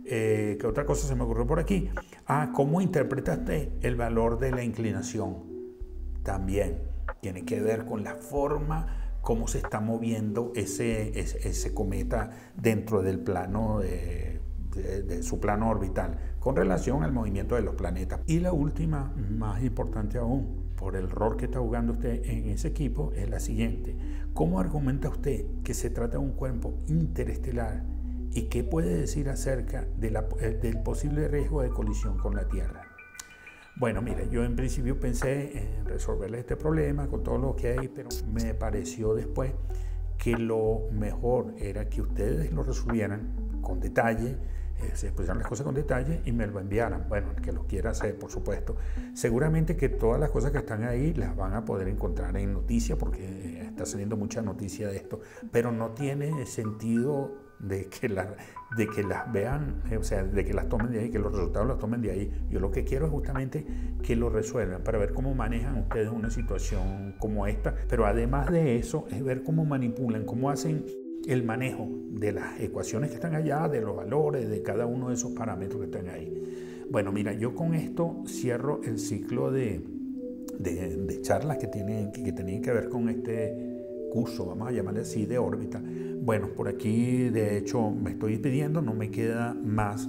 [SPEAKER 1] ¿Qué otra cosa se me ocurrió por aquí? ¿Cómo interpretaste el valor de la inclinación? También tiene que ver con la forma, cómo se está moviendo ese cometa dentro del plano de su plano orbital, con relación al movimiento de los planetas. Y la última, más importante aún, por el rol que está jugando usted en ese equipo, es la siguiente. ¿Cómo argumenta usted que se trata de un cuerpo interestelar? ¿Y qué puede decir acerca del posible riesgo de colisión con la Tierra? Bueno, mire, yo en principio pensé en resolverle este problema con todo lo que hay, pero me pareció después que lo mejor era que ustedes lo resolvieran con detalle, se expresaran las cosas con detalle y me lo enviaran. Bueno, el que lo quiera hacer, por supuesto. Seguramente que todas las cosas que están ahí las van a poder encontrar en noticias, porque está saliendo mucha noticia de esto, pero no tiene sentido de que las vean, o sea, de que las tomen de ahí, que los resultados los tomen de ahí. Yo lo que quiero es justamente que lo resuelvan para ver cómo manejan ustedes una situación como esta, pero además de eso es ver cómo manipulan, cómo hacen el manejo de las ecuaciones que están allá, de los valores, de cada uno de esos parámetros que están ahí. Bueno, mira, yo con esto cierro el ciclo de charlas que tenían que ver con este curso, vamos a llamarle así, de órbita. Bueno, por aquí de hecho me estoy despidiendo, no me queda más,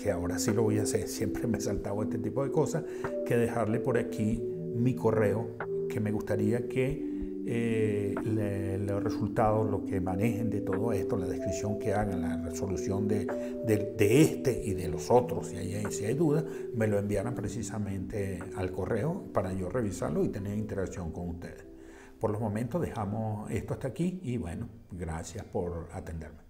[SPEAKER 1] que ahora sí lo voy a hacer, siempre me he saltado este tipo de cosas, que dejarle por aquí mi correo, que me gustaría que los resultados, lo que manejen de todo esto, la descripción que hagan, la resolución de este y de los otros, si hay dudas, me lo enviaran precisamente al correo para yo revisarlo y tener interacción con ustedes. Por los momentos dejamos esto hasta aquí y bueno, gracias por atenderme.